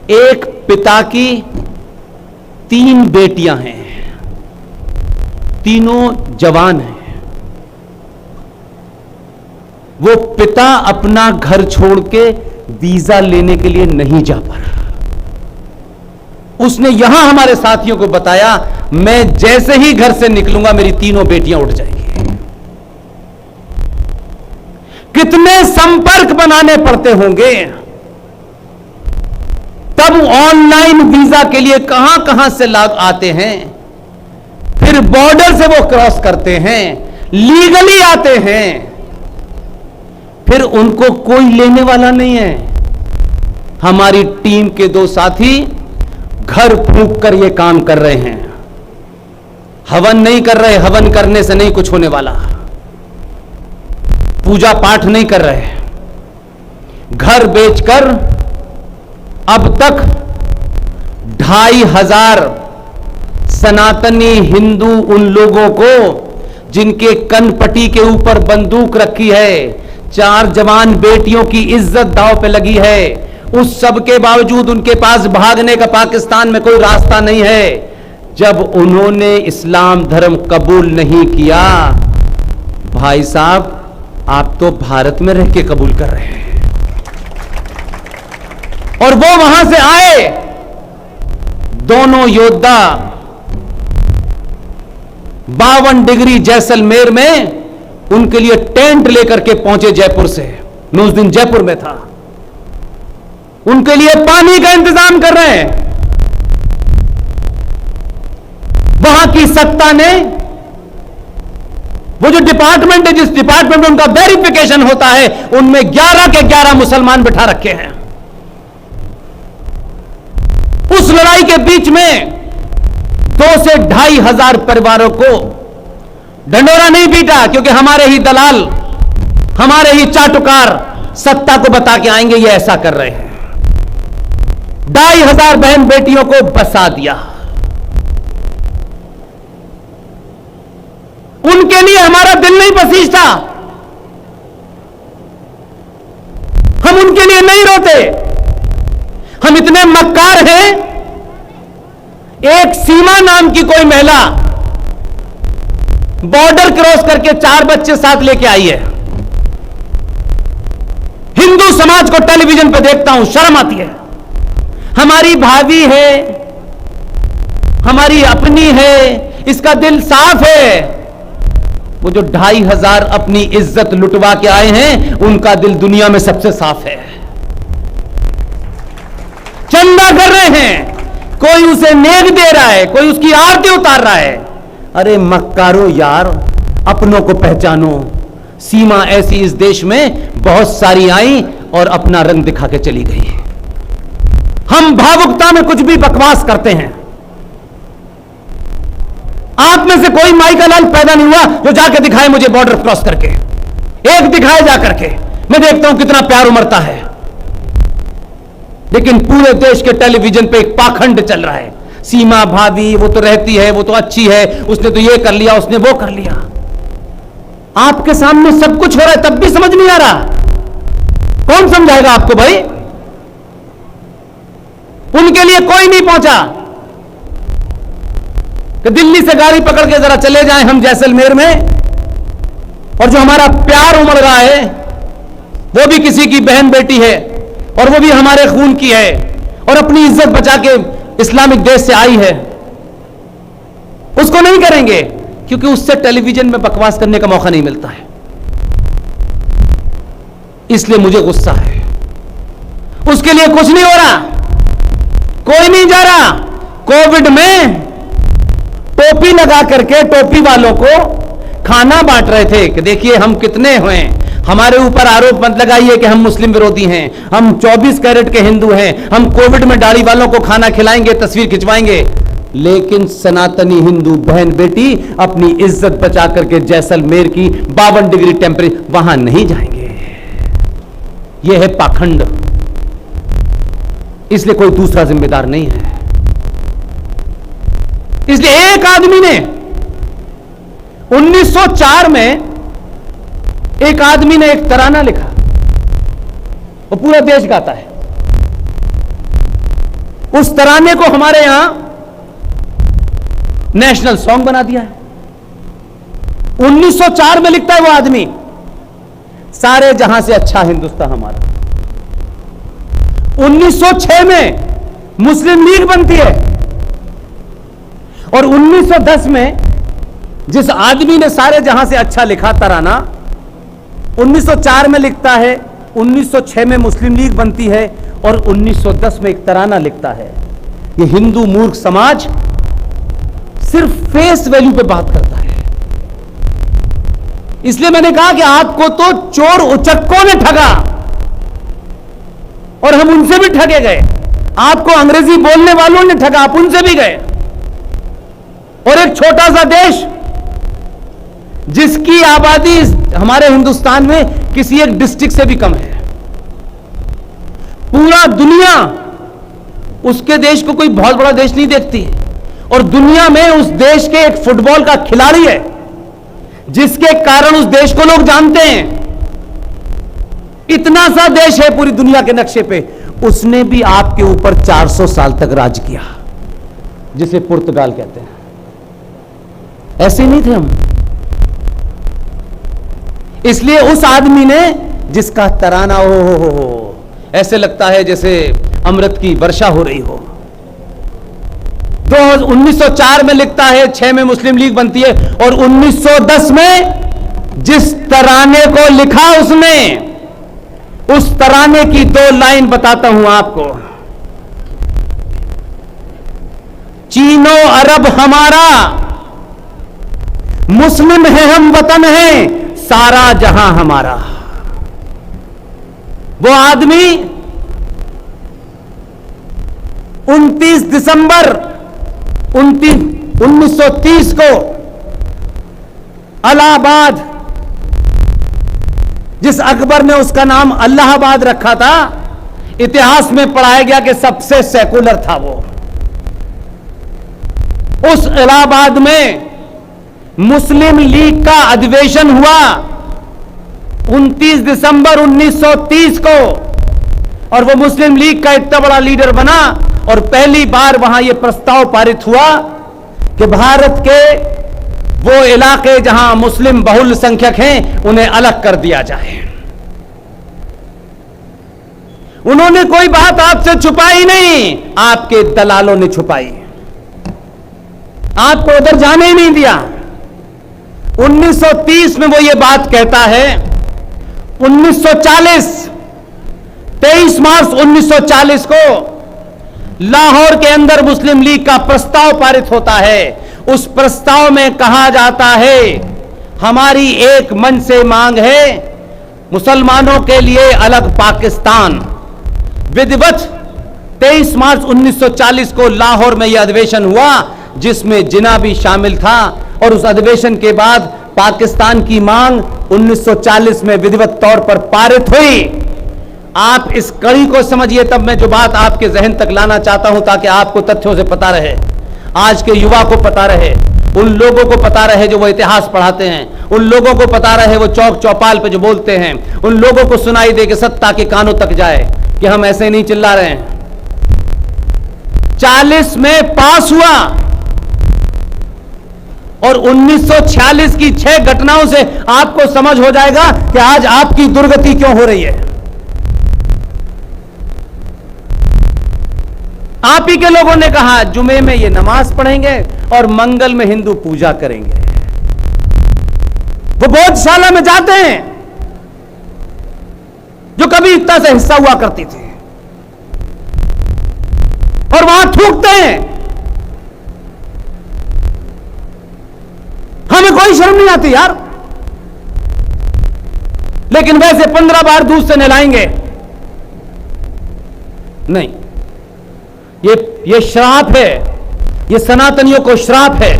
एक पिता की 3 बेटियां हैं, तीनों जवान हैं। वो पिता अपना घर छोड़ के वीजा लेने के लिए नहीं जा पा रहा। उसने यहां हमारे साथियों को बताया, मैं जैसे ही घर से निकलूंगा मेरी तीनों बेटियां उठ जाएंगी। कितने संपर्क बनाने पड़ते होंगे, तब ऑनलाइन वीजा के लिए कहां कहां से लोग आते हैं, फिर बॉर्डर से वो क्रॉस करते हैं, लीगली आते हैं, फिर उनको कोई लेने वाला नहीं है। हमारी टीम के 2 साथी घर फूंक कर ये काम कर रहे हैं। हवन नहीं कर रहे, हवन करने से नहीं कुछ होने वाला। पूजा पाठ नहीं कर रहे, घर बेचकर अब तक 2500 सनातनी हिंदू उन लोगों को जिनके कनपटी के ऊपर बंदूक रखी है, 4 जवान बेटियों की इज्जत दांव पे लगी है, उस सब के बावजूद उनके पास भागने का पाकिस्तान में कोई रास्ता नहीं है। जब उन्होंने इस्लाम धर्म कबूल नहीं किया, भाई साहब आप तो भारत में रह के कबूल कर रहे हैं। और वो वहां से आए, दोनों योद्धा 52 डिग्री जैसलमेर में उनके लिए टेंट लेकर के पहुंचे जयपुर से। मैं उस दिन जयपुर में था। उनके लिए पानी का इंतजाम कर रहे हैं। वहां की सत्ता ने, वो जो डिपार्टमेंट है, जिस डिपार्टमेंट में उनका वेरिफिकेशन होता है, उनमें 11 के 11 मुसलमान बिठा रखे हैं। उस लड़ाई के बीच में 2 से 2500 परिवारों को ढंडोरा नहीं पीटा, क्योंकि हमारे ही दलाल, हमारे ही चाटुकार सत्ता को बता के आएंगे ये ऐसा कर रहे हैं। 2500 बहन बेटियों को बसा दिया। उनके लिए हमारा दिल नहीं पसीज था, हम उनके लिए नहीं रोते। हम इतने मक्कार हैं, एक सीमा नाम की कोई महिला बॉर्डर क्रॉस करके 4 बच्चे साथ लेके आई है। हिंदू समाज को टेलीविजन पे देखता हूं, शर्म आती है। हमारी भाभी है, हमारी अपनी है, इसका दिल साफ है। वो जो 2500 अपनी इज्जत लुटवा के आए हैं, उनका दिल दुनिया में सबसे साफ है। चंदा कर रहे हैं, कोई उसे नेक दे रहा है, कोई उसकी आरती उतार रहा है। अरे मक्कारो यार, अपनों को पहचानो। सीमा ऐसी इस देश में बहुत सारी आई और अपना रंग दिखा के चली गई। हम भावुकता में कुछ भी बकवास करते हैं। आप में से कोई माई का लाल पैदा नहीं हुआ जो जाके दिखाए मुझे बॉर्डर क्रॉस करके। एक दिखाए जा करके, मैं देखता हूं कितना प्यार उमड़ता है। लेकिन पूरे देश के टेलीविजन पे एक पाखंड चल रहा है। सीमा भाभी वो तो रहती है, वो तो अच्छी है, उसने तो ये कर लिया, उसने वो कर लिया। आपके सामने सब कुछ हो रहा है, तब भी समझ नहीं आ रहा। कौन समझाएगा आपको भाई? उनके लिए कोई नहीं पहुंचा कि दिल्ली से गाड़ी पकड़ के जरा चले जाएं हम जैसलमेर में, और जो हमारा प्यार उमड़ रहा है वो भी किसी की बहन बेटी है, और वो भी हमारे खून की है, और अपनी इज्जत बचा के इस्लामिक देश से आई है। उसको नहीं करेंगे क्योंकि उससे टेलीविजन में बकवास करने का मौका नहीं मिलता है। इसलिए मुझे गुस्सा है। उसके लिए कुछ नहीं हो रहा, कोई नहीं जा रहा। कोविड में टोपी लगा करके टोपी वालों को खाना बांट रहे थे कि देखिए हम कितने हुए। हमारे ऊपर आरोप मत लगाइए कि हम मुस्लिम विरोधी हैं, हम 24 कैरेट के हिंदू हैं, हम कोविड में दाढ़ी वालों को खाना खिलाएंगे, तस्वीर खिंचवाएंगे। लेकिन सनातनी हिंदू बहन बेटी अपनी इज्जत बचा करके जैसलमेर की 52 डिग्री टेम्परेचर वहां नहीं जाएंगे। यह है पाखंड। इसलिए कोई दूसरा जिम्मेदार नहीं है। इसलिए एक आदमी ने 1904 में एक आदमी ने एक तराना लिखा, वो पूरा देश गाता है। उस तराने को हमारे यहां नेशनल सॉन्ग बना दिया है। 1904 में लिखता है वो आदमी, सारे जहां से अच्छा हिंदुस्तान हमारा। 1906 में मुस्लिम लीग बनती है और 1910 में जिस आदमी ने सारे जहां से अच्छा लिखा तराना, 1904 में लिखता है, 1906 में मुस्लिम लीग बनती है और 1910 में एक तराना लिखता है। ये हिंदू मूर्ख समाज सिर्फ फेस वैल्यू पे बात करता है। इसलिए मैंने कहा कि आपको तो चोर उचक्कों ने ठगा और हम उनसे भी ठगे गए। आपको अंग्रेजी बोलने वालों ने ठगा, आप उनसे भी गए। और एक छोटा सा देश जिसकी आबादी हमारे हिंदुस्तान में किसी एक डिस्ट्रिक्ट से भी कम है, पूरा दुनिया उसके देश को कोई बहुत बड़ा देश नहीं देखती और दुनिया में उस देश के एक फुटबॉल का खिलाड़ी है जिसके कारण उस देश को लोग जानते हैं। इतना सा देश है पूरी दुनिया के नक्शे पे, उसने भी आपके ऊपर 400 साल तक राज किया, जिसे पुर्तगाल कहते हैं। ऐसे नहीं थे हम। इसलिए उस आदमी ने, जिसका तराना हो ऐसे लगता है जैसे अमृत की वर्षा हो रही हो, 1904 में लिखता है, 6 में मुस्लिम लीग बनती है और 1910 में जिस तराने को लिखा उसने, उस तराने की 2 लाइन बताता हूं आपको। चीनो अरब हमारा, मुस्लिम है हम, वतन है सारा जहां हमारा। वो आदमी 29 दिसंबर 1930 को इलाहाबाद, जिस अकबर ने उसका नाम अल्लाहाबाद रखा था, इतिहास में पढ़ाया गया कि सबसे सेकुलर था वो। उस इलाहाबाद में मुस्लिम लीग का अधिवेशन हुआ 29 दिसंबर 1930 को और वो मुस्लिम लीग का इतना बड़ा लीडर बना और पहली बार वहां यह प्रस्ताव पारित हुआ कि भारत के वो इलाके जहां मुस्लिम बहुल संख्यक हैं उन्हें अलग कर दिया जाए। उन्होंने कोई बात आपसे छुपाई नहीं, आपके दलालों ने छुपाई, आपको उधर जाने ही नहीं दिया। 1930 में वो ये बात कहता है। 1940 23 मार्च 1940 को लाहौर के अंदर मुस्लिम लीग का प्रस्ताव पारित होता है। उस प्रस्ताव में कहा जाता है, हमारी एक मन से मांग है मुसलमानों के लिए अलग पाकिस्तान। विधिवत 23 मार्च 1940 को लाहौर में यह अधिवेशन हुआ जिसमें जिना भी शामिल था और उस अधिवेशन के बाद पाकिस्तान की मांग 1940 में विधिवत तौर पर पारित हुई। आप इस कड़ी को समझिए, तब मैं जो बात आपके जहन तक लाना चाहता हूं ताकि आपको तथ्यों से पता रहे, आज के युवा को पता रहे, उन लोगों को पता रहे जो वो इतिहास पढ़ाते हैं, उन लोगों को पता रहे वो चौक चौपाल पे जो बोलते हैं, उन लोगों को सुनाई दे कि सत्ता के कानों तक जाए कि हम ऐसे नहीं चिल्ला रहे हैं। 40 में पास हुआ और 1946 की 6 घटनाओं से आपको समझ हो जाएगा कि आज आपकी दुर्गति क्यों हो रही है। आप ही के लोगों ने कहा जुमे में ये नमाज पढ़ेंगे और मंगल में हिंदू पूजा करेंगे। वो भोजशाला में जाते हैं जो कभी इतना सा हिस्सा हुआ करती थी और वहां थूकते हैं। हमें कोई शर्म नहीं आती यार, लेकिन वैसे 15 बार दूध से नहलाएंगे नहीं। ये श्राप है, ये सनातनियों को श्राप है।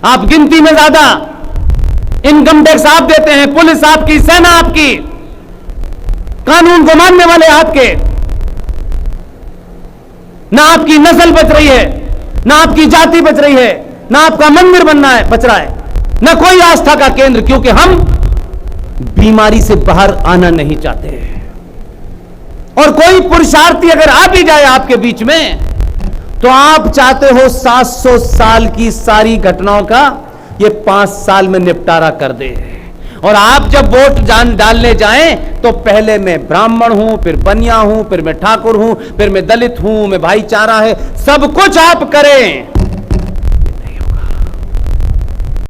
आप गिनती में ज्यादा इनकम टैक्स आप देते हैं, पुलिस आपकी, सेना आपकी, कानून को मानने वाले आपके, ना आपकी नस्ल बच रही है, ना आपकी जाति बच रही है, ना आपका मंदिर बनना है बच रहा है, ना कोई आस्था का केंद्र, क्योंकि हम बीमारी से बाहर आना नहीं चाहते। और कोई पुरुषार्थी अगर आ भी जाए आपके बीच में, तो आप चाहते हो 700 साल की सारी घटनाओं का ये 5 साल में निपटारा कर दे। और आप जब वोट डालने जाएं तो पहले मैं ब्राह्मण हूं, फिर बनिया हूं, फिर मैं ठाकुर हूं, फिर मैं दलित हूं, मैं भाईचारा है, सब कुछ आप करें।